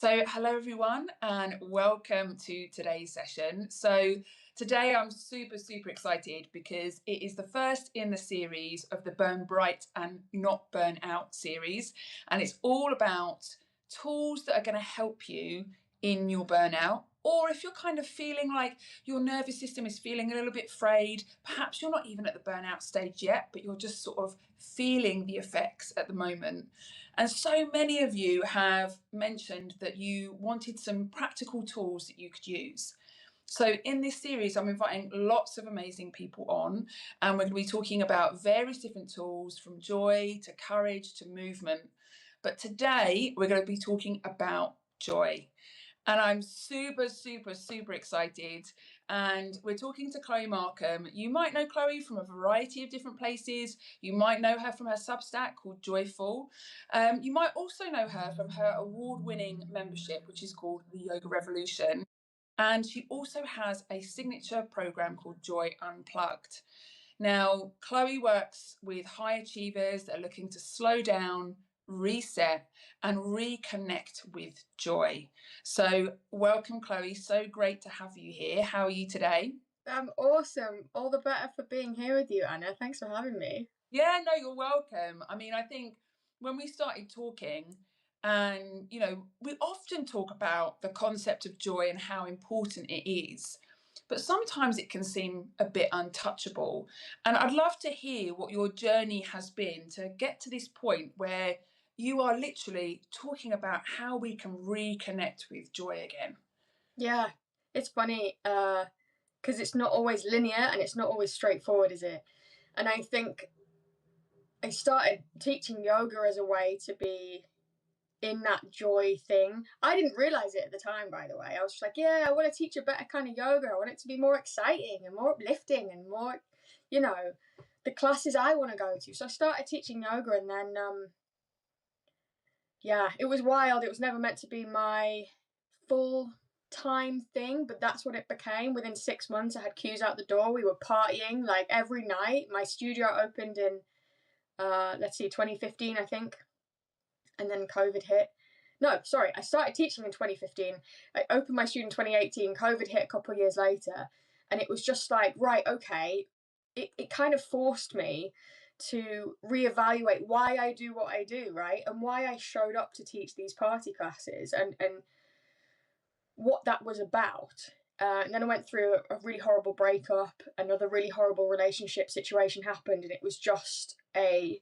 So, hello everyone, and welcome to today's session. So, today I'm super excited because it is the first in the series of the Burn Bright and Not Burn Out series, and it's all about tools that are going to help you in your burnout. Or if you're kind of feeling like your nervous system is feeling a little bit frayed, perhaps you're not even at the burnout stage yet, but you're just sort of feeling the effects at the moment. And so many of you have mentioned that you wanted some practical tools that you could use. So in this series, I'm inviting lots of amazing people on, and we're going to be talking about various different tools from joy to courage to movement. But today we're going to be talking about joy. And I'm super excited. And we're talking to Chloe Markham. You might know Chloe from a variety of different places. You might know her from her Substack called Joyful. You might also know her from her award-winning membership, which is called the Yoga Revolution. And she also has a signature program called Joy Unplugged. Now, Chloe works with high achievers that are looking to slow down, reset, and reconnect with joy. So, welcome, Chloe. So great to have you here. How are you today? I'm awesome. All the better for being here with you, Anna. Thanks for having me. Yeah, no, you're welcome. I mean, I think when we started talking, and we often talk about the concept of joy and how important it is, but sometimes it can seem a bit untouchable. And I'd love to hear what your journey has been to get to this point where you are literally talking about how we can reconnect with joy again. Yeah, it's funny because it's not always linear and it's not always straightforward, is it? And I think I started teaching yoga as a way to be in that joy thing. I didn't realize it at the time, by the way. I was just like, yeah, I want to teach a better kind of yoga. I want it to be more exciting and more uplifting and more, you know, the classes I want to go to. So I started teaching yoga, and then yeah, it was wild. It was never meant to be my full time thing, but that's what it became. Within 6 months, I had queues out the door. We were partying like every night. My studio opened in, 2015, I think. And then COVID hit. No, sorry, I started teaching in 2015. I opened my studio in 2018. COVID hit a couple of years later. And it was just like, right, okay. It kind of forced me to reevaluate why I do what I do, right? And why I showed up to teach these party classes and what that was about. And then I went through a really horrible breakup. Another really horrible relationship situation happened, and it was just a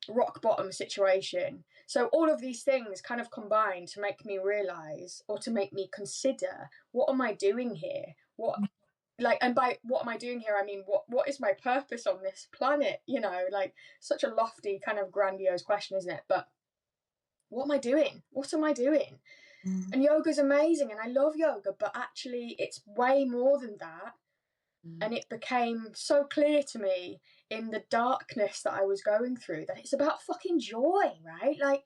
rock bottom situation. So all of these things kind of combined to make me realize, or to make me consider, what am I doing here? And by what am I doing here, I mean, what is my purpose on this planet? Like, such a lofty kind of grandiose question, isn't it? But what am I doing? What am I doing? And yoga's amazing, and I love yoga, but actually it's way more than that. And it became so clear to me in the darkness that I was going through that it's about fucking joy, right? Like,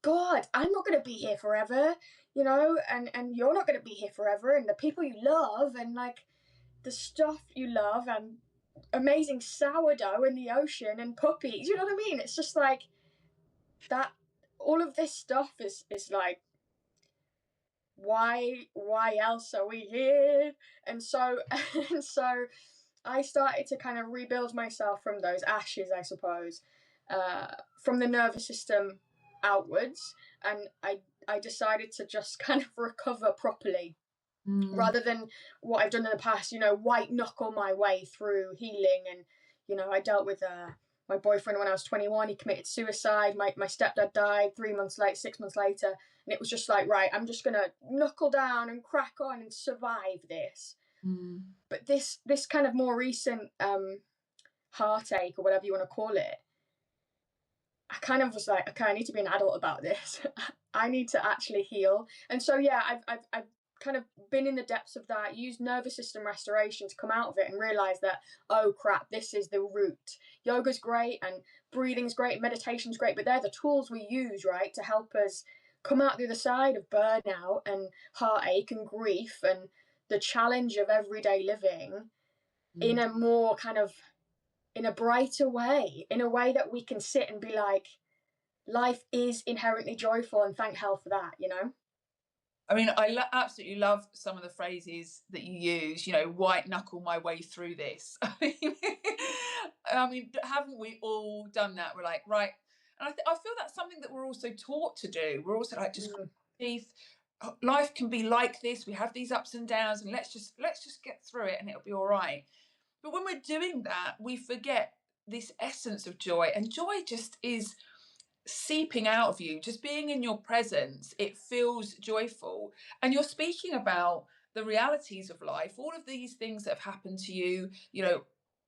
God, I'm not going to be here forever, and you're not going to be here forever, and the people you love, and like the stuff you love, and amazing sourdough in the ocean, and puppies, you know what I mean? It's just like that. All of this stuff is like, why else are we here? And so and so I started to kind of rebuild myself from those ashes, I suppose, from the nervous system outwards. And I decided to just kind of recover properly, rather than what I've done in the past, white knuckle my way through healing. And I dealt with my boyfriend when I was 21. He committed suicide. My stepdad died 3 months later, 6 months later. And it was just like, right, I'm just going to knuckle down and crack on and survive this. But this kind of more recent heartache, or whatever you want to call it, I kind of was like, okay, I need to be an adult about this. I need to actually heal. And so, yeah, I've kind of been in the depths of that, used nervous system restoration to come out of it, and realized that, oh crap, this is the root. Yoga's great, and breathing's great, meditation's great, but they're the tools we use, right, to help us come out the other side of burnout and heartache and grief and the challenge of everyday living in a more kind of, in a brighter way, in a way that we can sit and be like, life is inherently joyful, and thank hell for that. I mean, I absolutely love some of the phrases that you use, you know, white knuckle my way through this. I mean, haven't we all done that? We're like, right. And I feel that's something that we're also taught to do. We're also like, just teeth. Life can be like this. We have these ups and downs, and let's just get through it, and it'll be all right. But when we're doing that, we forget this essence of joy, and joy just is seeping out of you, just being in your presence. It feels joyful, and you're speaking about the realities of life, all of these things that have happened to you. You know,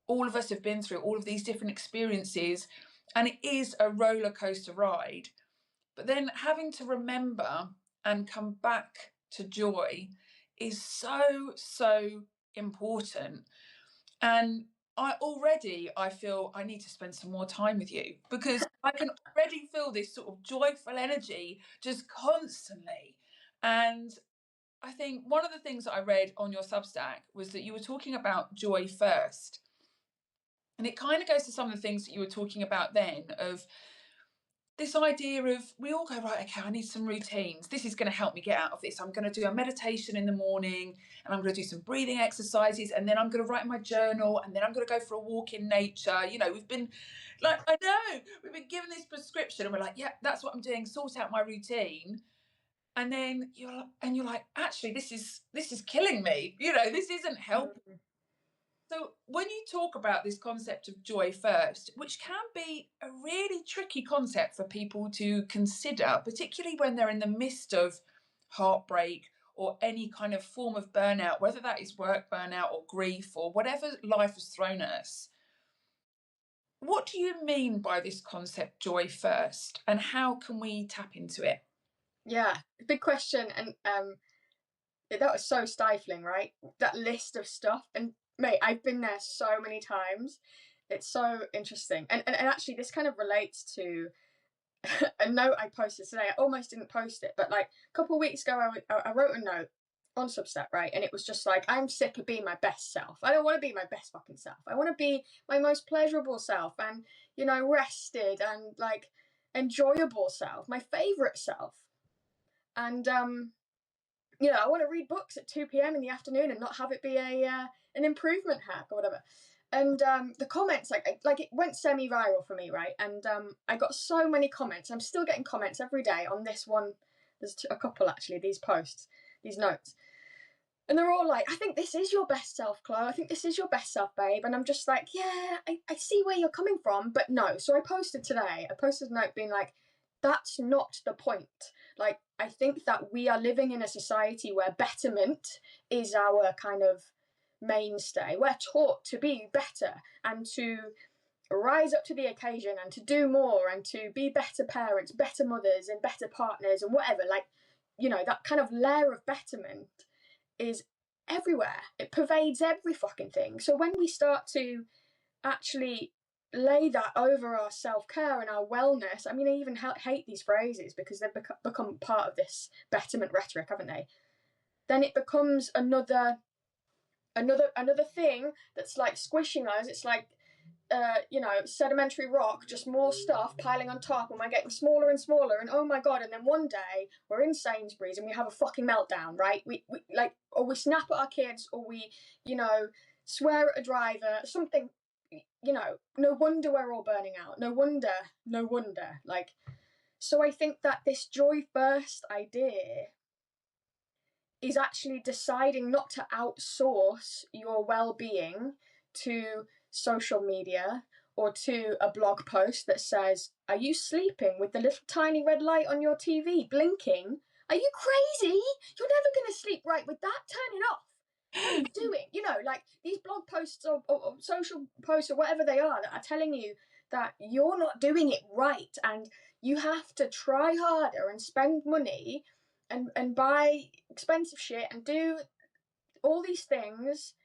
all of us have been through all of these different experiences, and it is a roller coaster ride. But then having to remember and come back to joy is so important. And I feel I need to spend some more time with you, because I can already feel this sort of joyful energy just constantly. And I think one of the things that I read on your Substack was that you were talking about joy first. And it kind of goes to some of the things that you were talking about then, of this idea of, we all go, right, okay, I need some routines. This is going to help me get out of this. I'm going to do a meditation in the morning, and I'm going to do some breathing exercises, and then I'm going to write my journal, and then I'm going to go for a walk in nature. You know, we've been like, I know, we've been given this prescription, and we're like, yeah, that's what I'm doing, sort out my routine. And then you're like, actually, this is killing me. You know, this isn't helping. So when you talk about this concept of joy first, which can be a really tricky concept for people to consider, particularly when they're in the midst of heartbreak or any kind of form of burnout, whether that is work burnout or grief or whatever life has thrown at us, what do you mean by this concept, joy first, and how can we tap into it? Yeah, big question. And that was so stifling, right? That list of stuff. And mate, I've been there so many times. It's so interesting. And actually, this kind of relates to a note I posted today. I almost didn't post it, but like a couple of weeks ago, I wrote a note on Substack, right? And it was just like, I'm sick of being my best self. I don't want to be my best fucking self. I want to be my most pleasurable self, and, you know, rested and like enjoyable self, my favorite self. And you know, I want to read books at 2 p.m. in the afternoon and not have it be an improvement hack or whatever. And the comments, like it went semi-viral for me, right? And I got so many comments. I'm still getting comments every day on this one. There's a couple actually, these posts, these notes. And they're all like, I think this is your best self, Chloe. I think this is your best self, babe. And I'm just like, yeah, I see where you're coming from, but no. So I posted today, I posted a note being like, that's not the point. Like, I think that we are living in a society where betterment is our kind of mainstay. We're taught to be better and to rise up to the occasion and to do more and to be better parents, better mothers, and better partners and whatever. Like, you know, that kind of layer of betterment is everywhere. It pervades every fucking thing. So when we start to actually lay that over our self-care and our wellness, I mean, I even hate these phrases because they've become part of this betterment rhetoric, haven't they? Then it becomes another thing that's like squishing us. It's like you know, sedimentary rock, just more stuff piling on top, and we're getting smaller and smaller, and oh my god. And then one day we're in Sainsbury's and we have a fucking meltdown, right? We like, or we snap at our kids, or we, you know, swear at a driver, something. You know, no wonder we're all burning out. No wonder. Like, so I think that this joy first idea is actually deciding not to outsource your well-being to social media or to a blog post that says, are you sleeping with the little tiny red light on your TV blinking? Are you crazy? You're never going to sleep right with that. Turn it off. What are you doing? You know, like these blog posts or social posts or whatever they are that are telling you that you're not doing it right and you have to try harder and spend money and buy expensive shit and do all these things,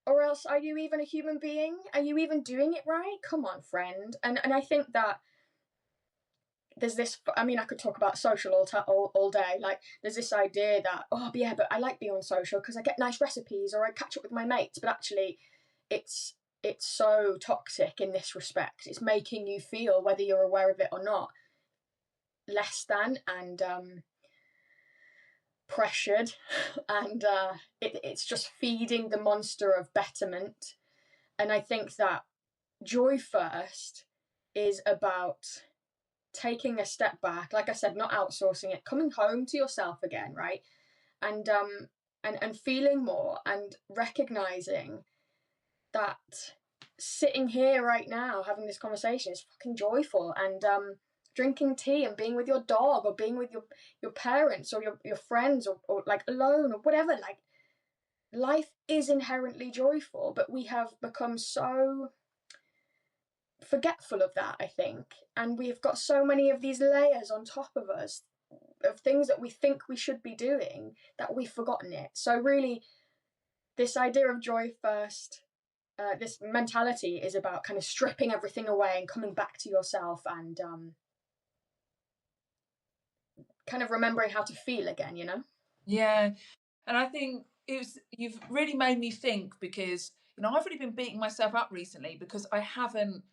or else are you even a human being? Are you even doing it right? Come on, friend. And I think that there's this, I mean, I could talk about social all day. Like, there's this idea that, oh yeah, but I like being on social because I get nice recipes or I catch up with my mates. But actually, it's so toxic in this respect. It's making you feel, whether you're aware of it or not, less than. And pressured, and it's just feeding the monster of betterment. And I think that joy first is about taking a step back, like I said, not outsourcing it, coming home to yourself again, right? And feeling more and recognizing that sitting here right now having this conversation is fucking joyful, and drinking tea and being with your dog, or being with your parents, or your friends, or like alone, or whatever, like life is inherently joyful, but we have become so forgetful of that, I think, and we've got so many of these layers on top of us of things that we think we should be doing that we've forgotten it. So really, this idea of joy first, this mentality is about kind of stripping everything away and coming back to yourself, and kind of remembering how to feel again, you know? Yeah. And I think you've really made me think, because, I've really been beating myself up recently because I haven't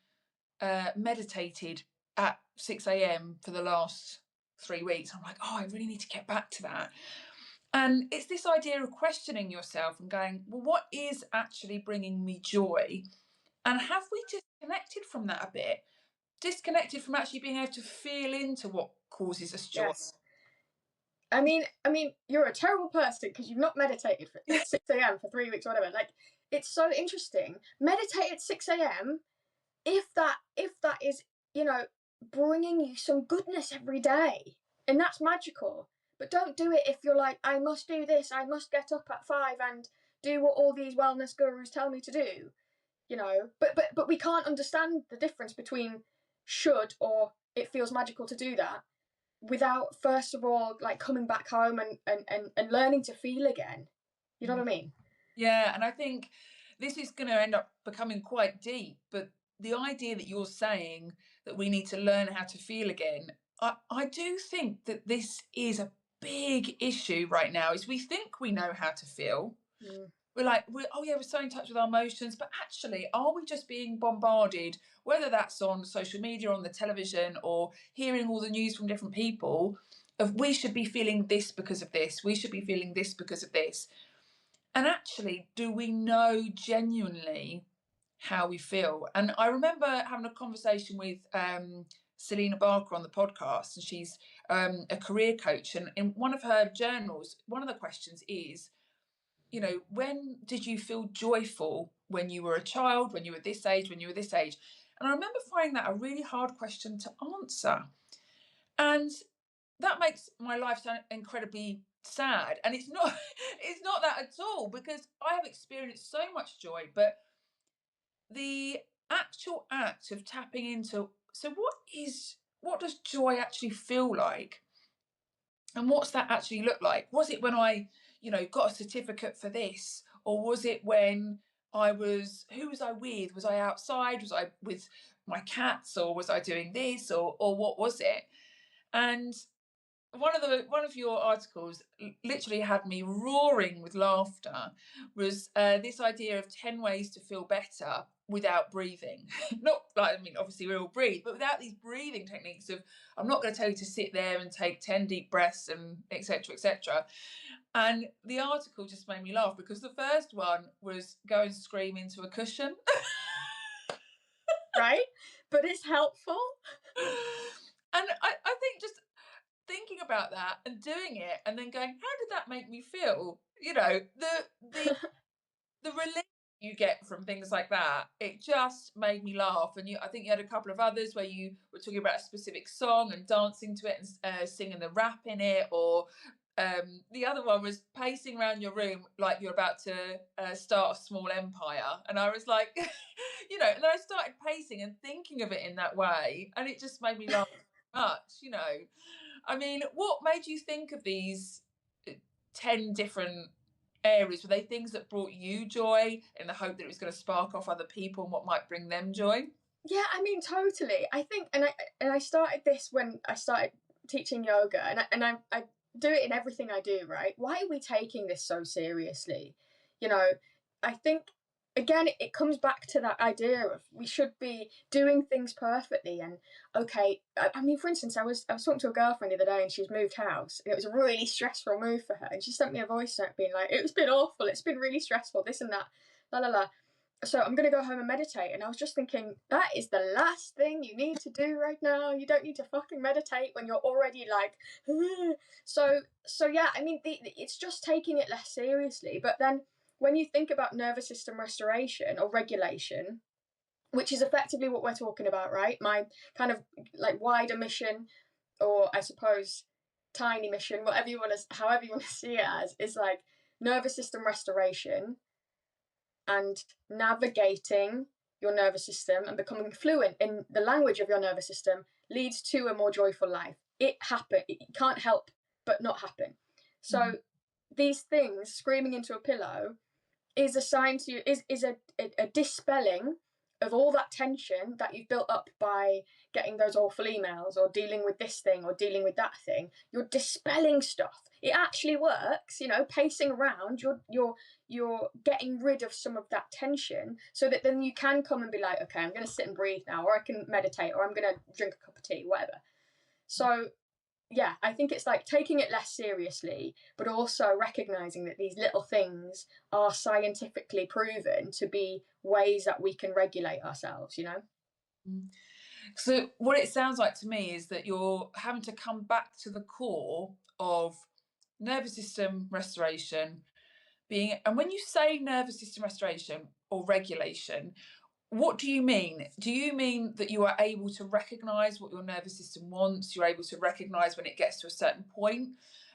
meditated at 6 a.m. for the last 3 weeks. I'm like, oh, I really need to get back to that. And it's this idea of questioning yourself and going, well, what is actually bringing me joy? And have we disconnected from that a bit? Disconnected from actually being able to feel into what causes us joy? Yes. I mean, you're a terrible person because you've not meditated at 6 a.m. for 3 weeks or whatever. Like, it's so interesting. Meditate at 6 a.m. if that is, bringing you some goodness every day, and that's magical. But don't do it if you're like, I must do this, I must get up at 5 and do what all these wellness gurus tell me to do, but we can't understand the difference between should or it feels magical to do that without first of all like coming back home and learning to feel again. You know what I mean? Yeah, and I think this is going to end up becoming quite deep, but the idea that you're saying that we need to learn how to feel again, I do think that this is a big issue right now, is we think we know how to feel. We're like, oh yeah, we're so in touch with our emotions, but actually, are we just being bombarded, whether that's on social media, on the television, or hearing all the news from different people, of we should be feeling this because of this, we should be feeling this because of this. And actually, do we know genuinely how we feel? And I remember having a conversation with Selena Barker on the podcast, and she's a career coach. And in one of her journals, one of the questions is, when did you feel joyful when you were a child, when you were this age, when you were this age? And I remember finding that a really hard question to answer. And that makes my life sound incredibly sad, and it's not it's not that at all, because I have experienced so much joy, but the actual act of tapping into, so what does joy actually feel like, and what's that actually look like? Was it when I got a certificate for this, or was it when who was I with? Was I outside? Was I with my cats, or was I doing this, or what was it? And one of your articles literally had me roaring with laughter, was this idea of 10 ways to feel better without breathing. Not like, obviously we all breathe, but without these breathing techniques of, I'm not going to tell you to sit there and take 10 deep breaths and etc etc. And the article just made me laugh, because the first one was go and scream into a cushion. Right, but it's helpful. And I think just thinking about that and doing it and then going, how did that make me feel? The relief you get from things like that, it just made me laugh. And I think you had a couple of others where you were talking about a specific song and dancing to it and singing the rap in it, or the other one was pacing around your room like you're about to start a small empire. And I was like, and then I started pacing and thinking of it in that way, and it just made me laugh much. What made you think of these 10 different areas? Were they things that brought you joy in the hope that it was going to spark off other people and what might bring them joy? Yeah, totally. I think, and I started this when I started teaching yoga, and I do it in everything I do, right? Why are we taking this so seriously? I think again, it comes back to that idea of we should be doing things perfectly. And okay, I mean, for instance, I was talking to a girlfriend the other day, and she's moved house, and it was a really stressful move for her. And she sent me a voice note being like, "It's been awful. It's been really stressful. This and that, la la la. So I'm gonna go home and meditate." And I was just thinking, that is the last thing you need to do right now. You don't need to fucking meditate when you're already like, so yeah. I mean, it's just taking it less seriously. But then when you think about nervous system restoration or regulation, which is effectively what we're talking about, right? My kind of like wider mission, or I suppose tiny mission, whatever you want to, however you want to see it as, is like nervous system restoration and navigating your nervous system and becoming fluent in the language of your nervous system leads to a more joyful life. It can't help but not happen. So these things, screaming into a pillow, is a sign to you, is a dispelling of all that tension that you've built up by getting those awful emails or dealing with this thing or dealing with that thing. You're dispelling stuff. It actually works, you know, pacing around, you're getting rid of some of that tension, so that then you can come and be like, okay, I'm going to sit and breathe now, or I can meditate, or I'm going to drink a cup of tea, whatever. So yeah, I think it's like taking it less seriously, but also recognizing that these little things are scientifically proven to be ways that we can regulate ourselves, you know? So what it sounds like to me is that you're having to come back to the core of nervous system restoration being, and when you say nervous system restoration or regulation, what do you mean? Do you mean that you are able to recognize what your nervous system wants? You're able to recognize when it gets to a certain point?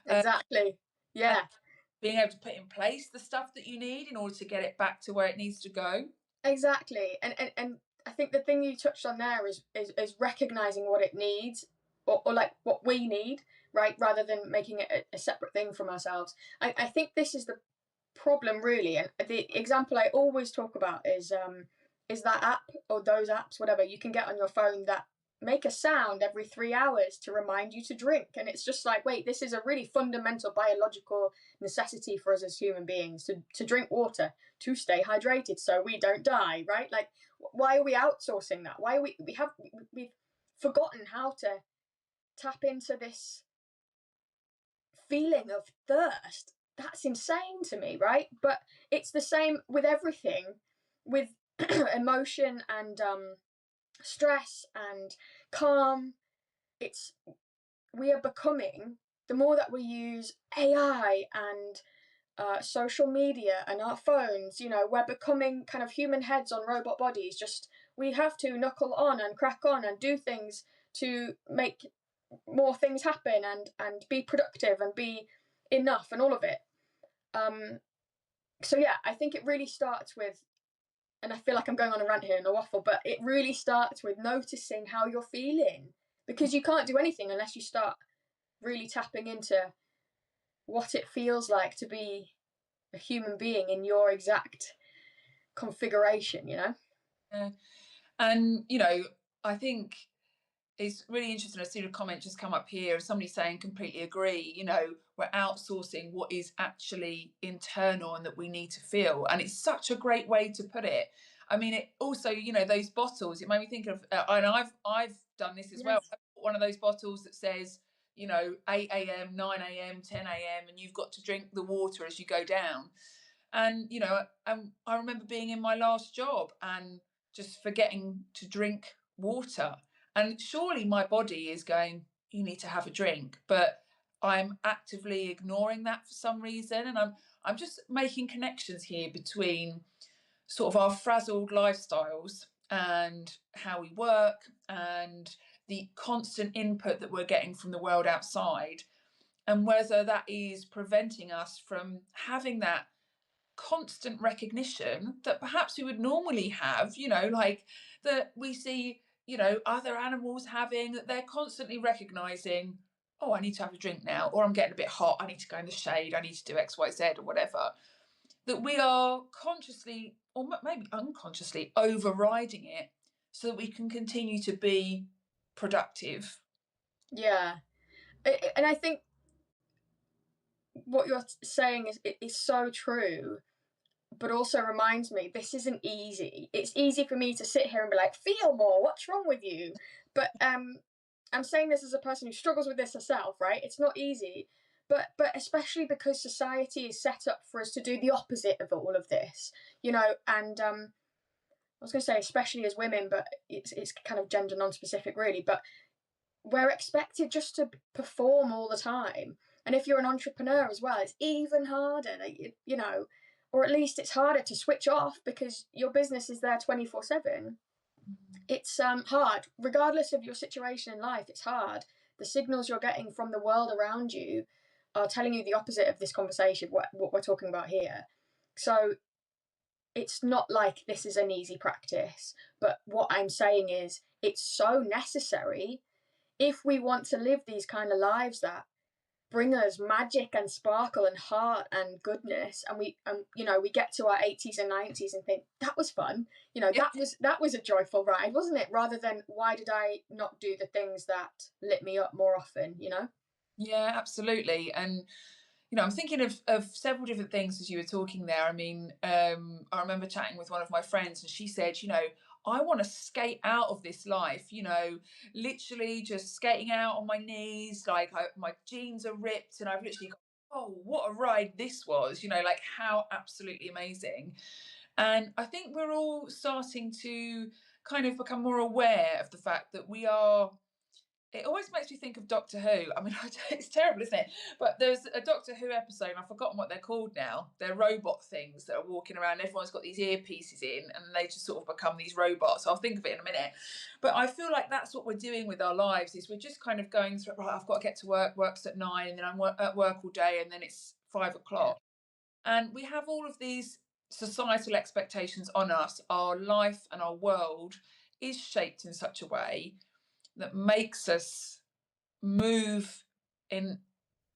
Exactly. Yeah. Being able to put in place the stuff that you need in order to get it back to where it needs to go? Exactly. And I think the thing you touched on there is recognizing what it needs, or like what we need, right? Rather than making it a separate thing from ourselves. I think this is the problem really. And the example I always talk about is that app, or those apps, whatever you can get on your phone, that make a sound every 3 hours to remind you to drink. And it's just like, wait, this is a really fundamental biological necessity for us as human beings to drink water, to stay hydrated so we don't die, right? Like, why are we outsourcing that? Why are we've forgotten how to tap into this feeling of thirst. That's insane to me, right? But it's the same with everything, with emotion and stress and calm. It's we are becoming, the more that we use AI and social media and our phones, you know, we're becoming kind of human heads on robot bodies. Just we have to knuckle on and crack on and do things to make more things happen and be productive and be enough and all of it. So yeah, I think it really starts with, and I feel like I'm going on a rant here and a waffle, but it really starts with noticing how you're feeling, because you can't do anything unless you start really tapping into what it feels like to be a human being in your exact configuration, you know? Yeah. And, you know, I think it's really interesting. I see a comment just come up here of somebody saying, completely agree, you know, we're outsourcing what is actually internal and that we need to feel. And it's such a great way to put it. I mean, it also, you know, those bottles, it made me think of, and I've done this as well. Yes. I've got one of those bottles that says, you know, 8 a.m., 9 a.m., 10 a.m., and you've got to drink the water as you go down. And, you know, I remember being in my last job and just forgetting to drink water. And surely my body is going, you need to have a drink. But I'm actively ignoring that for some reason. And I'm just making connections here between sort of our frazzled lifestyles and how we work and the constant input that we're getting from the world outside, and whether that is preventing us from having that constant recognition that perhaps we would normally have, you know, like that we see, you know, other animals having, that they're constantly recognizing, oh, I need to have a drink now, or I'm getting a bit hot, I need to go in the shade, I need to do XYZ or whatever. That we are consciously, or maybe unconsciously, overriding it so that we can continue to be productive. Yeah. And I think what you're saying is so true, but also reminds me this isn't easy. It's easy for me to sit here and be like, feel more, what's wrong with you? But I'm saying this as a person who struggles with this herself, right? It's not easy. But especially because society is set up for us to do the opposite of all of this, you know, and I was going to say especially as women, but it's kind of gender non-specific really, but we're expected just to perform all the time. And if you're an entrepreneur as well, it's even harder, like, you know, or at least it's harder to switch off because your business is there 24/7. It's hard, regardless of your situation in life. It's hard. The signals you're getting from the world around you are telling you the opposite of this conversation, what we're talking about here. So it's not like this is an easy practice, but what I'm saying is it's so necessary if we want to live these kind of lives that bring us magic and sparkle and heart and goodness, and we you know, we get to our 80s and 90s and think that was fun, you know, that was a joyful ride, wasn't it, rather than why did I not do the things that lit me up more often, you know? Yeah, absolutely. And you know, I'm thinking of several different things as you were talking there. I mean, I remember chatting with one of my friends, and she said, you know, I want to skate out of this life, you know, literally just skating out on my knees, like my jeans are ripped, and I've literally gone, oh, what a ride this was, you know, like how absolutely amazing. And I think we're all starting to kind of become more aware of the fact that we are, it always makes me think of Doctor Who. I mean, it's terrible, isn't it? But there's a Doctor Who episode, and I've forgotten what they're called now. They're robot things that are walking around. Everyone's got these earpieces in, and they just sort of become these robots. I'll think of it in a minute. But I feel like that's what we're doing with our lives, is we're just kind of going through, right, I've got to get to work, work's at 9, and then I'm at work all day, and then it's 5 o'clock. And we have all of these societal expectations on us. Our life and our world is shaped in such a way that makes us move in,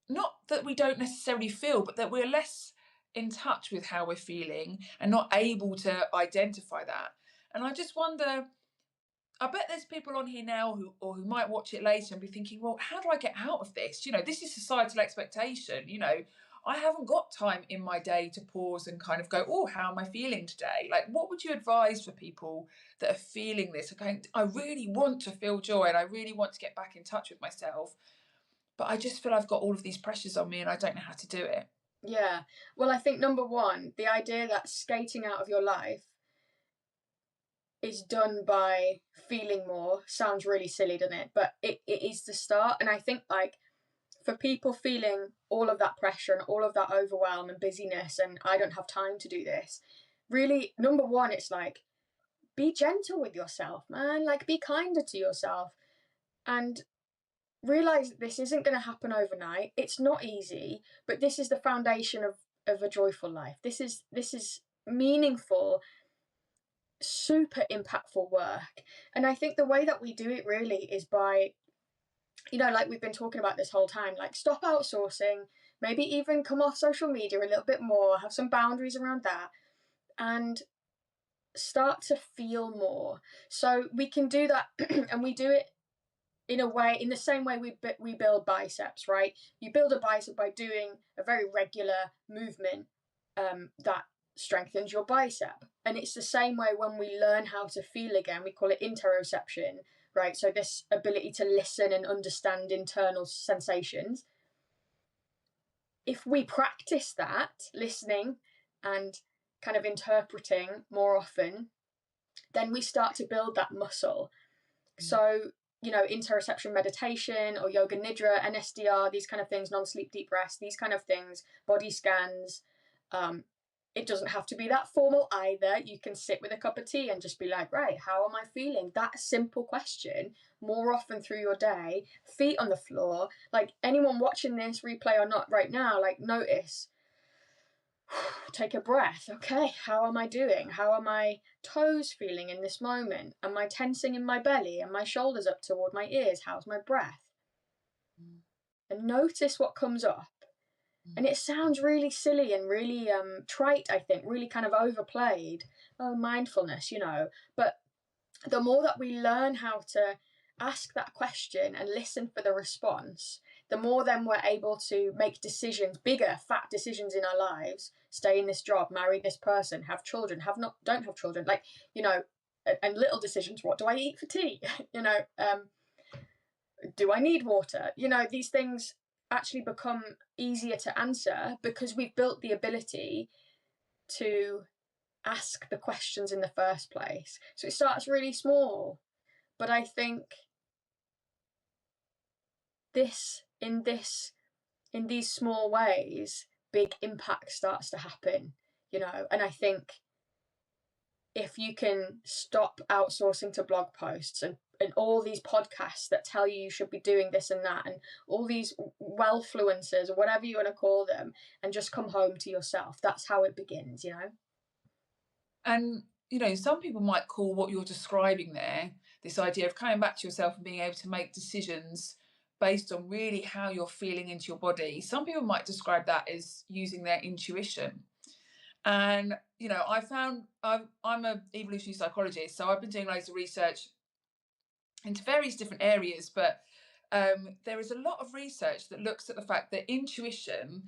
not that we don't necessarily feel, but that we're less in touch with how we're feeling and not able to identify that. And I just wonder, I bet there's people on here now who might watch it later and be thinking, well, how do I get out of this? You know, this is societal expectation. You know, I haven't got time in my day to pause and kind of go, oh, how am I feeling today? Like, what would you advise for people that are feeling this? Okay, I really want to feel joy and I really want to get back in touch with myself, but I just feel I've got all of these pressures on me and I don't know how to do it. Yeah. Well, I think number one, the idea that skating out of your life is done by feeling more sounds really silly, doesn't it? But it is the start. And I think, like, for people feeling all of that pressure and all of that overwhelm and busyness, and I don't have time to do this, really, number one, it's like, be gentle with yourself, man. Like, be kinder to yourself. And realize that this isn't going to happen overnight. It's not easy, but this is the foundation of a joyful life. This is meaningful, super impactful work. And I think the way that we do it really is by, you know, like we've been talking about this whole time, like stop outsourcing, maybe even come off social media a little bit more, have some boundaries around that, and start to feel more. So we can do that and we do it in a way, in the same way we build biceps, right? You build a bicep by doing a very regular movement that strengthens your bicep. And it's the same way when we learn how to feel again. We call it interoception, right? So this ability to listen and understand internal sensations. If we practice that, listening and kind of interpreting more often, then we start to build that muscle. So, you know, interoception meditation or yoga nidra, NSDR, these kind of things, non-sleep deep rest, these kind of things, body scans. It doesn't have to be that formal either. You can sit with a cup of tea and just be like, right, how am I feeling? That simple question more often through your day, feet on the floor. Like anyone watching this replay or not right now, like notice, take a breath. Okay, how am I doing? How are my toes feeling in this moment? Am I tensing in my belly? Are my shoulders up toward my ears? How's my breath? And notice what comes up. And it sounds really silly and really trite, I think, really kind of overplayed. Oh, mindfulness, you know. But the more that we learn how to ask that question and listen for the response, the more then we're able to make decisions, bigger, fat decisions in our lives, stay in this job, marry this person, have children, don't have children, like, you know, and little decisions, what do I eat for tea? You know, do I need water? You know, these things actually become easier to answer because we've built the ability to ask the questions in the first place. So it starts really small, but I think in these small ways, big impact starts to happen, you know. And I think if you can stop outsourcing to blog posts and all these podcasts that tell you should be doing this and that, and all these wellfluencers or whatever you want to call them, and just come home to yourself, that's how it begins, you know. And, you know, some people might call what you're describing there, this idea of coming back to yourself and being able to make decisions based on really how you're feeling into your body. Some people might describe that as using their intuition. And, you know, I'm an evolutionary psychologist, so I've been doing loads of research into various different areas, but there is a lot of research that looks at the fact that intuition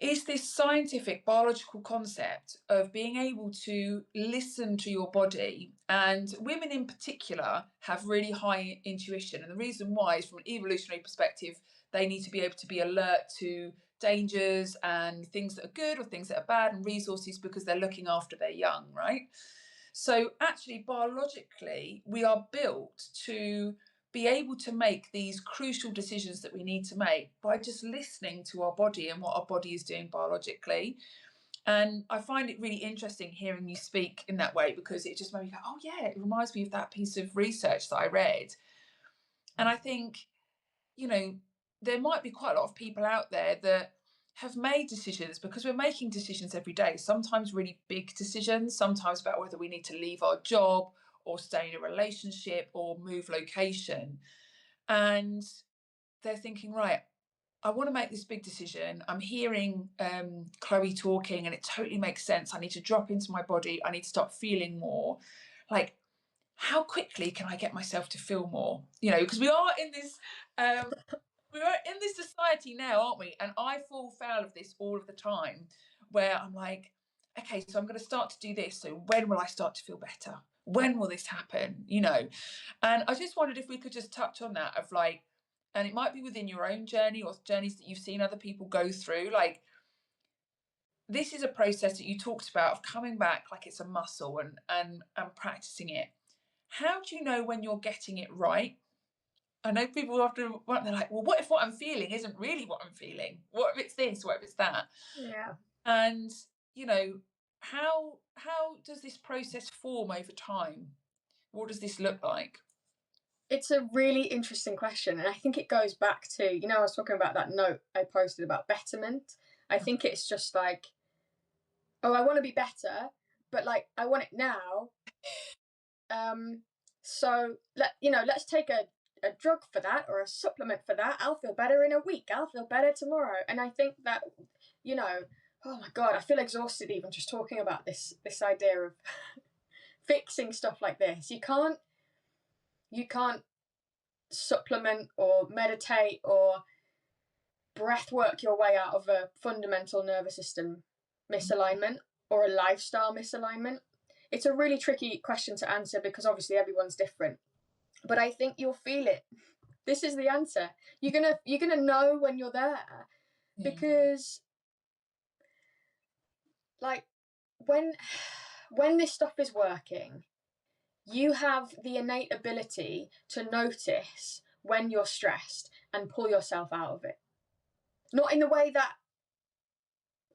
is this scientific biological concept of being able to listen to your body. And women in particular have really high intuition. And the reason why is, from an evolutionary perspective, they need to be able to be alert to dangers and things that are good or things that are bad and resources, because they're looking after their young, right? So actually, biologically, we are built to be able to make these crucial decisions that we need to make by just listening to our body and what our body is doing biologically. And I find it really interesting hearing you speak in that way, because it just made me go, oh yeah, it reminds me of that piece of research that I read. And I think, you know, there might be quite a lot of people out there that have made decisions, because we're making decisions every day, sometimes really big decisions, sometimes about whether we need to leave our job or stay in a relationship or move location. And they're thinking, right, I want to make this big decision. I'm hearing Chloe talking and it totally makes sense. I need to drop into my body. I need to start feeling more. Like, how quickly can I get myself to feel more? You know, because we are in this society now, aren't we? And I fall foul of this all of the time, where I'm like, okay, so I'm going to start to do this. So when will I start to feel better? When will this happen? You know, and I just wondered if we could just touch on that, of like, and it might be within your own journey or journeys that you've seen other people go through. Like, this is a process that you talked about of coming back like it's a muscle and practicing it. How do you know when you're getting it right? I know people often, they're like, well, what if what I'm feeling isn't really what I'm feeling? What if it's this? What if it's that? Yeah. And, you know, how does this process form over time? What does this look like? It's a really interesting question. And I think it goes back to, you know, I was talking about that note I posted about betterment. I think it's just like, oh, I want to be better, but like, I want it now. So let's take a drug for that, or a supplement for that. I'll feel better in a week. I'll feel better tomorrow. And I think that, you know, oh my God, I feel exhausted even just talking about this idea of fixing stuff like this. You can't supplement or meditate or breath work your way out of a fundamental nervous system misalignment or a lifestyle misalignment. It's a really tricky question to answer, because obviously everyone's different, but I think you'll feel it. This is the answer. You're gonna know when you're there, because like when this stuff is working, you have the innate ability to notice when you're stressed and pull yourself out of it. Not in the way that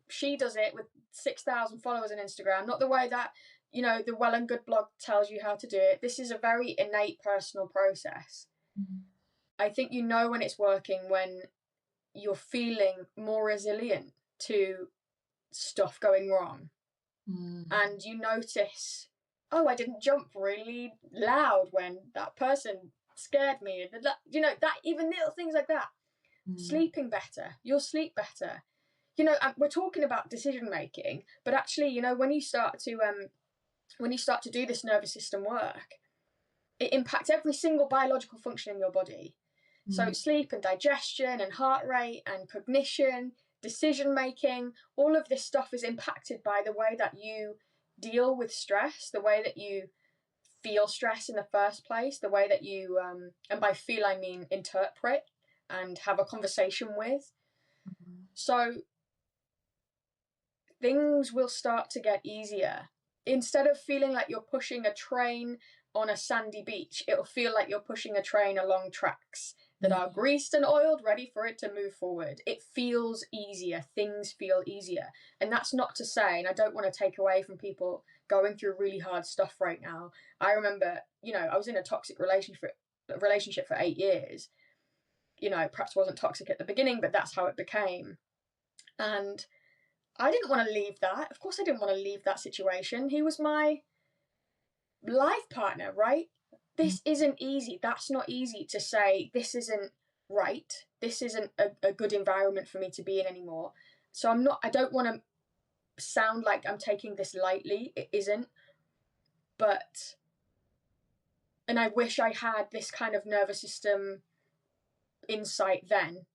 she does it with 6,000 followers on Instagram, not the way that, you know, the Well and Good blog tells you how to do it. This is a very innate personal process. Mm-hmm. I think you know when it's working when you're feeling more resilient to stuff going wrong. And you notice, oh, I didn't jump really loud when that person scared me. You know, that even little things like that. Sleeping better, you'll sleep better. You know, we're talking about decision making, but actually, you know, when you start to do this nervous system work, it impacts every single biological function in your body. So sleep and digestion and heart rate and cognition, decision making, all of this stuff is impacted by the way that you deal with stress, the way that you feel stress in the first place, the way that you, and by feel I mean interpret and have a conversation with. So things will start to get easier. Instead of feeling like you're pushing a train on a sandy beach, it'll feel like you're pushing a train along tracks that are greased and oiled, ready for it to move forward. It feels easier. Things feel easier. And that's not to say, and I don't want to take away from people going through really hard stuff right now. I remember, I was in a toxic relationship for 8 years. Perhaps wasn't toxic at the beginning, but that's how it became. And I didn't want to leave that. Of course I didn't want to leave that situation. He was my life partner, right? This isn't easy. That's not easy to say, this isn't right. This isn't a good environment for me to be in anymore. So I don't want to sound like I'm taking this lightly. It isn't. And I wish I had this kind of nervous system insight then,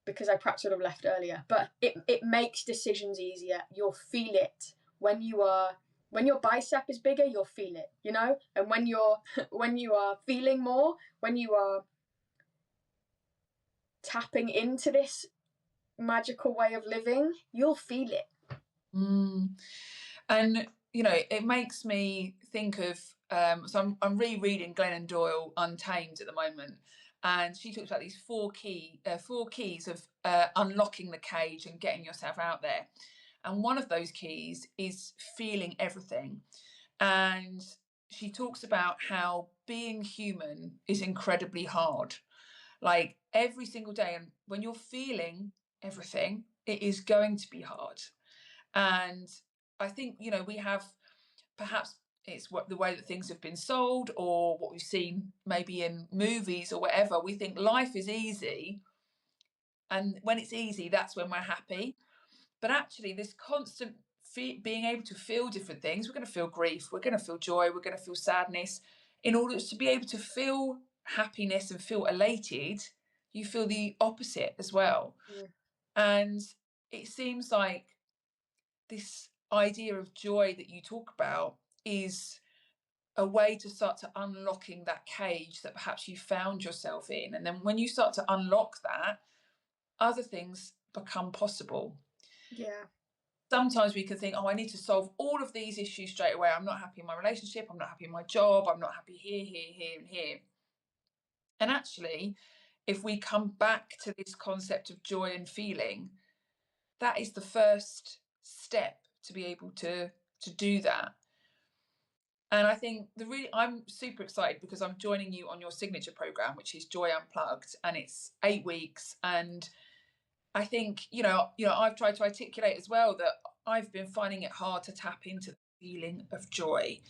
because I perhaps would have left earlier. But it makes decisions easier. You'll feel it when your bicep is bigger, you'll feel it, and when you are feeling more, when you are tapping into this magical way of living, you'll feel it. And it makes me think of so I'm rereading Glennon Doyle Untamed at the moment, and she talks about these four keys of unlocking the cage and getting yourself out there. And one of those keys is feeling everything. And she talks about how being human is incredibly hard, like every single day. And when you're feeling everything, it is going to be hard. And I think, we have, perhaps it's the way that things have been sold, or what we've seen maybe in movies or whatever. We think life is easy. And when it's easy, that's when we're happy. But actually, this constant being able to feel different things, we're going to feel grief, we're going to feel joy, we're going to feel sadness. In order to be able to feel happiness and feel elated, you feel the opposite as well. And it seems like this idea of joy that you talk about is a way to start to unlocking that cage that perhaps you found yourself in. And then when you start to unlock that, other things become possible. Yeah. Sometimes we can think, I need to solve all of these issues straight away. I'm not happy in my relationship. I'm not happy in my job. I'm not happy here, and here. And actually, if we come back to this concept of joy and feeling, that is the first step to be able to do that. And I think I'm super excited because I'm joining you on your signature program, which is Joy Unplugged, and it's 8 weeks. And I think, I've tried to articulate as well that I've been finding it hard to tap into the feeling of joy.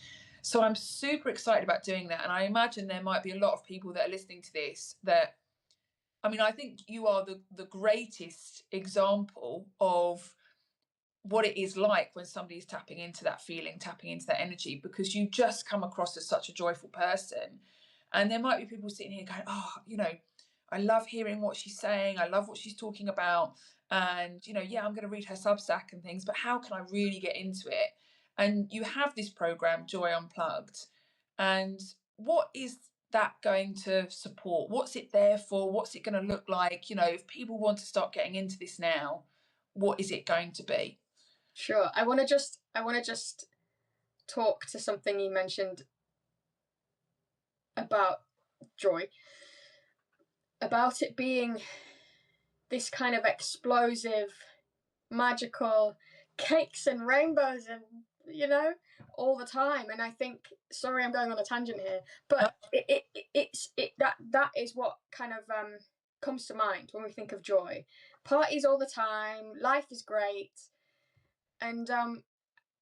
So I'm super excited about doing that. And I imagine there might be a lot of people that are listening to this that, I think you are the greatest example of what it is like when somebody's tapping into that feeling, tapping into that energy, because you just come across as such a joyful person. And there might be people sitting here going, I love hearing what she's saying. I love what she's talking about. And, I'm going to read her Substack and things, but how can I really get into it? And you have this program, Joy Unplugged. And what is that going to support? What's it there for? What's it going to look like? If people want to start getting into this now, what is it going to be? Sure. I want to just talk to something you mentioned about joy, about it being this kind of explosive, magical cakes and rainbows and all the time. And I think, sorry, I'm going on a tangent here, but that is what kind of comes to mind when we think of joy. Parties all the time, life is great. And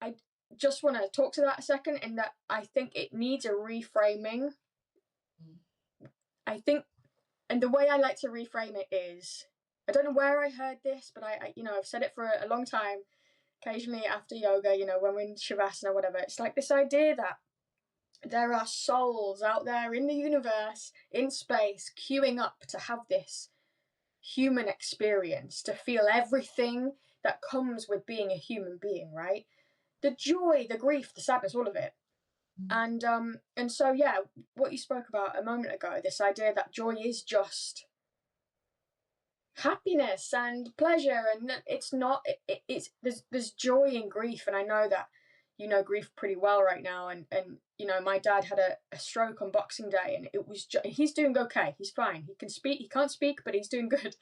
I just want to talk to that a second, in that I think it needs a reframing. I think, and the way I like to reframe it is, I don't know where I heard this, but I've said it for a long time, occasionally after yoga, when we're in Shavasana or whatever. It's like this idea that there are souls out there in the universe, in space, queuing up to have this human experience, to feel everything that comes with being a human being, right? The joy, the grief, the sadness, all of it. And so yeah, what you spoke about a moment ago, this idea that joy is just happiness and pleasure, and it's not, it's there's joy in grief. And I know that you know grief pretty well right now, and you know, my dad had a stroke on Boxing Day, and it was he's doing okay, he's fine, he can speak, he can't speak, but he's doing good.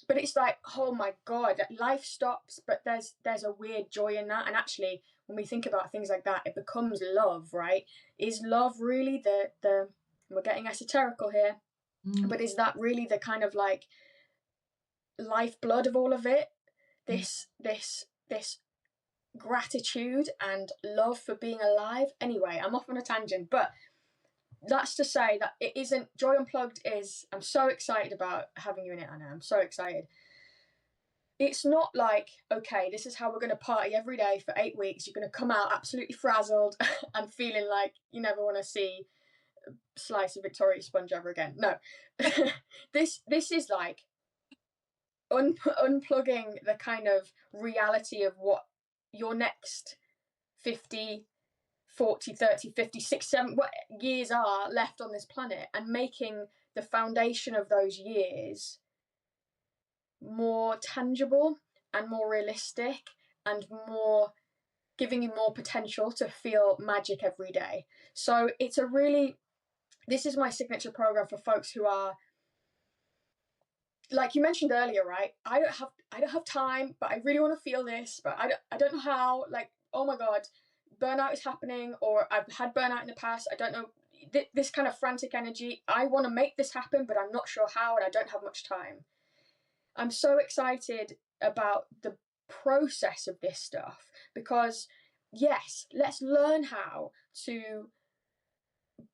But it's like, oh my god, life stops, but there's a weird joy in that. And actually, when we think about things like that, it becomes love, right? Is love really the we're getting esoterical here, but is that really the kind of like lifeblood of all of it? This gratitude and love for being alive. Anyway, I'm off on a tangent, but that's to say that it isn't, Joy Unplugged is, I'm so excited about having you in it, Anna. I'm so excited. It's not like, okay, this is how we're going to party every day for 8 weeks. You're going to come out absolutely frazzled and feeling like you never want to see a slice of Victoria sponge ever again. No. This is like unplugging the kind of reality of what your next 50, 40, 30, 50, 6, 7 what years are left on this planet, and making the foundation of those years more tangible and more realistic, and more giving you more potential to feel magic every day. So it's a really, this is my signature program for folks who are, like you mentioned earlier, right? I don't have time, but I really want to feel this, but I don't know how. Like, oh my god, burnout is happening, or I've had burnout in the past. I don't know, this kind of frantic energy. I want to make this happen, but I'm not sure how, and I don't have much time. I'm so excited about the process of this stuff, because yes, let's learn how to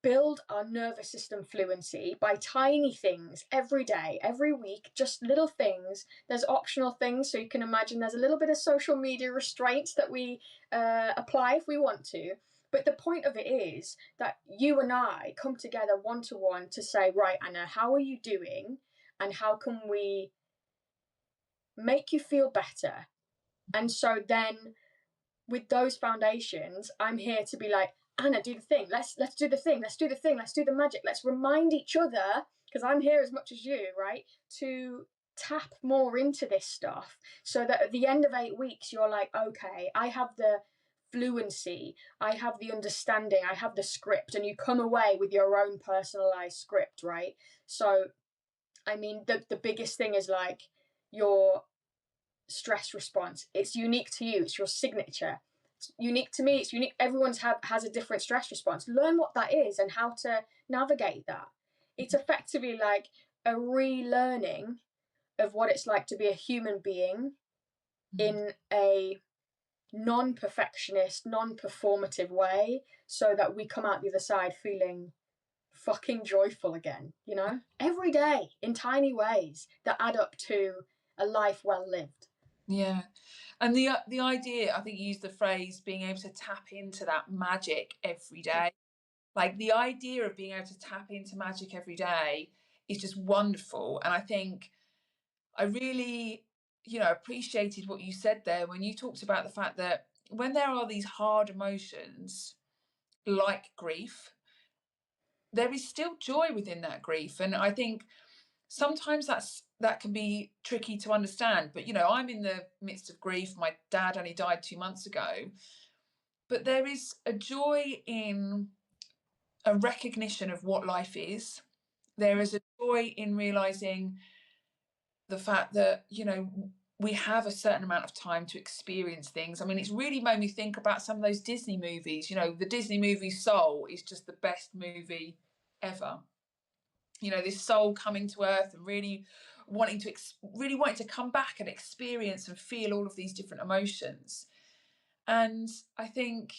build our nervous system fluency by tiny things every day, every week, just little things. There's optional things, so you can imagine there's a little bit of social media restraints that we apply if we want to. But the point of it is that you and I come together one-to-one to say, right, Anna, how are you doing? And how can we make you feel better? And so then with those foundations, I'm here to be like, Anna, do the thing. Let's do the thing. Let's do the thing. Let's do the magic. Let's remind each other, because I'm here as much as you, right? To tap more into this stuff, so that at the end of 8 weeks, you're like, okay, I have the fluency, I have the understanding, I have the script, and you come away with your own personalized script, right? So, I mean, the biggest thing is like your stress response. It's unique to you. It's your signature. It's unique to me. It's unique. Everyone's has a different stress response. Learn what that is and how to navigate that. It's effectively like a relearning of what it's like to be a human being in a non-perfectionist, non-performative way, so that we come out the other side feeling fucking joyful again, you know? Every day in tiny ways that add up to a life well lived. Yeah. And the idea, I think you used the phrase, being able to tap into that magic every day. Like, the idea of being able to tap into magic every day is just wonderful. And I think I really, appreciated what you said there when you talked about the fact that when there are these hard emotions like grief, there is still joy within that grief. And I think sometimes that can be tricky to understand. But I'm in the midst of grief. My dad only died 2 months ago, but there is a joy in a recognition of what life is. There is a joy in realizing the fact that we have a certain amount of time to experience things. I mean, it's really made me think about some of those Disney movies. The Disney movie Soul is just the best movie ever. This soul coming to earth and really wanting to come back and experience and feel all of these different emotions. And I think,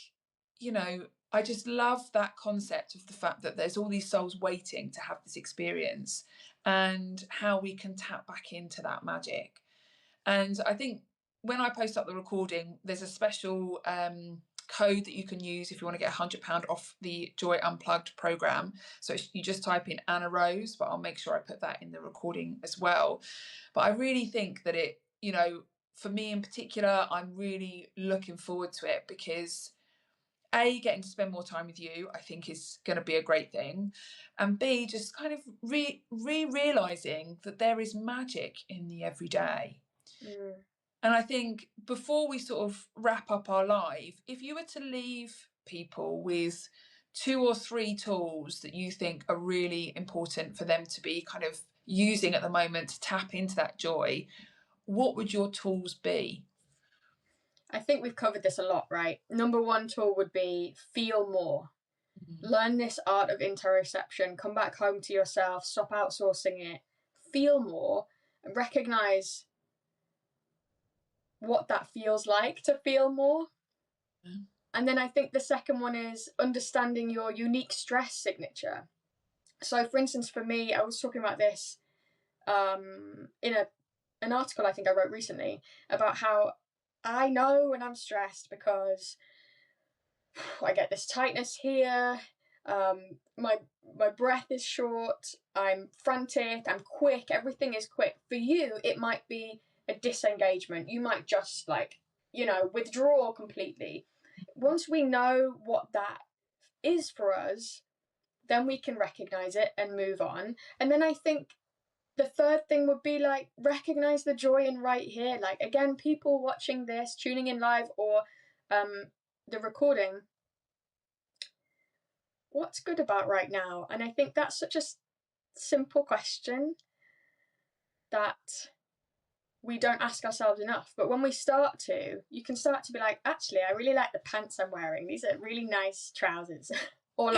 I just love that concept of the fact that there's all these souls waiting to have this experience, and how we can tap back into that magic. And I think when I post up the recording, there's a special code that you can use if you want to get £100 off the Joy Unplugged program. So you just type in Anna Rose, but I'll make sure I put that in the recording as well. But I really think that it, you know, for me in particular, I'm really looking forward to it because A, getting to spend more time with you, I think is going to be a great thing. And B, just kind of realizing that there is magic in the everyday. And I think before we sort of wrap up our live, if you were to leave people with 2 or 3 tools that you think are really important for them to be kind of using at the moment to tap into that joy, what would your tools be? I think we've covered this a lot, right? Number 1 tool would be feel more. Learn this art of interoception. Come back home to yourself. Stop outsourcing it. Feel more. Recognize what that feels like to feel more. And then I think the second one is understanding your unique stress signature. So, for instance, for me, I was talking about this in an article I think I wrote recently about how I know when I'm stressed because I get this tightness here. My breath is short. I'm frantic. I'm quick. Everything is quick. For you, it might be a disengagement. You might just withdraw completely. Once we know what that is for us, then we can recognize it and move on. And then I think the third thing would be recognize the joy in right here. Again, people watching this, tuning in live or the recording, what's good about right now? And I think that's such a simple question that we don't ask ourselves enough. But when we start to, you can start to be like, actually, I really like the pants I'm wearing. These are really nice trousers. Or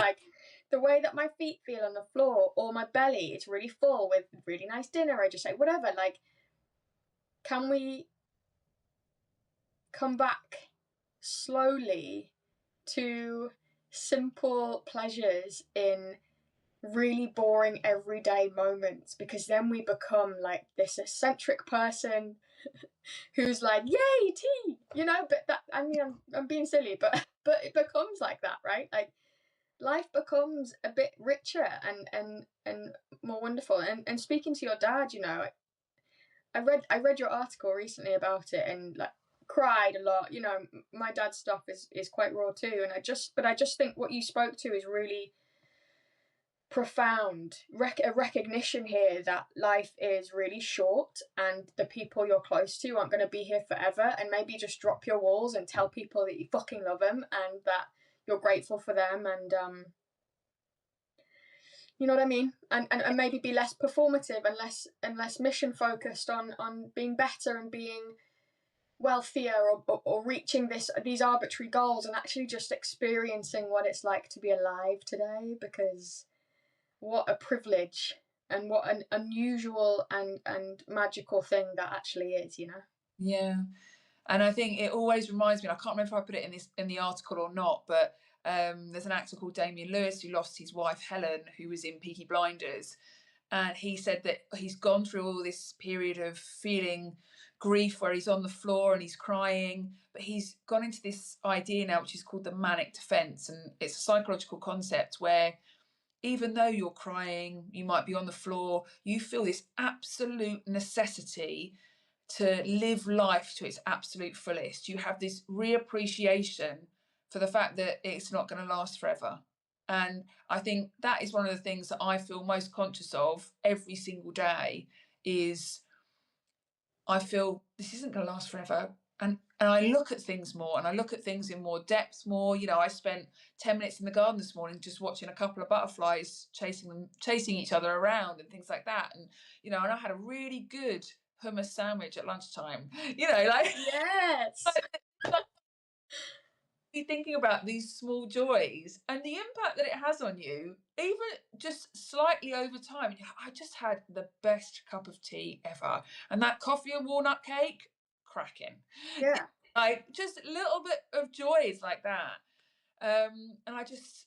the way that my feet feel on the floor, or my belly is really full with really nice dinner I just ate, whatever. Can we come back slowly to simple pleasures in really boring everyday moments? Because then we become this eccentric person who's yay, tea, but that, I mean, I'm being silly, but it becomes like that, right? Life becomes a bit richer and more wonderful. And speaking to your dad, I read your article recently about it and cried a lot. My dad's stuff is quite raw too, and I just think what you spoke to is really profound. A recognition here that life is really short and the people you're close to aren't going to be here forever, and maybe just drop your walls and tell people that you fucking love them and that you're grateful for them, and you know what I mean, and maybe be less performative and less mission focused on being better and being wealthier or reaching these arbitrary goals, and actually just experiencing what it's like to be alive today. Because what a privilege and what an unusual and magical thing that actually is, Yeah. And I think it always reminds me, I can't remember if I put it in the article or not, but there's an actor called Damien Lewis who lost his wife Helen, who was in Peaky Blinders, and he said that he's gone through all this period of feeling grief where he's on the floor and he's crying, but he's gone into this idea now which is called the manic defense, and it's a psychological concept where even though you're crying, you might be on the floor, you feel this absolute necessity to live life to its absolute fullest. You have this reappreciation for the fact that it's not going to last forever. And I think that is one of the things that I feel most conscious of every single day is I feel this isn't going to last forever. And I look at things more, and I look at things in more depth more. I spent 10 minutes in the garden this morning just watching a couple of butterflies chasing each other around and things like that. And, and I had a really good hummus sandwich at lunchtime. Yes. Be thinking about these small joys and the impact that it has on you, even just slightly over time. I just had the best cup of tea ever, and that coffee and walnut cake, cracking. Yeah. Just a little bit of joys like that. And I just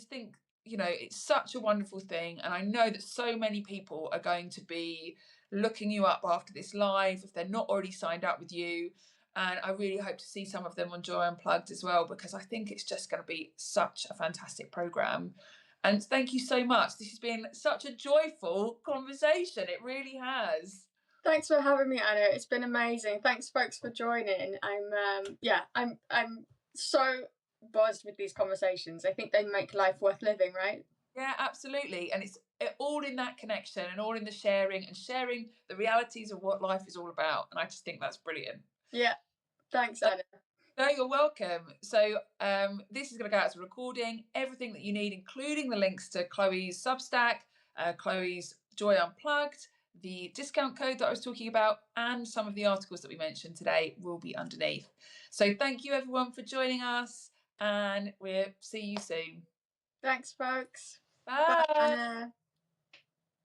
think, it's such a wonderful thing. And I know that so many people are going to be looking you up after this live, if they're not already signed up with you. And I really hope to see some of them on Joy Unplugged as well, because I think it's just going to be such a fantastic programme. And thank you so much. This has been such a joyful conversation. It really has. Thanks for having me, Anna. It's been amazing. Thanks, folks, for joining. I'm so buzzed with these conversations. I think they make life worth living, right? Yeah, absolutely. And it's all in that connection and all in the sharing and sharing the realities of what life is all about. And I just think that's brilliant. Yeah. Thanks, So, Anna. no, you're welcome. So this is going to go out as a recording, everything that you need, including the links to Chloe's Substack, Chloe's Joy Unplugged, the discount code that I was talking about, and some of the articles that we mentioned today will be underneath. So thank you everyone for joining us, and we'll see you soon. Thanks, folks. Bye, Bye. Anna.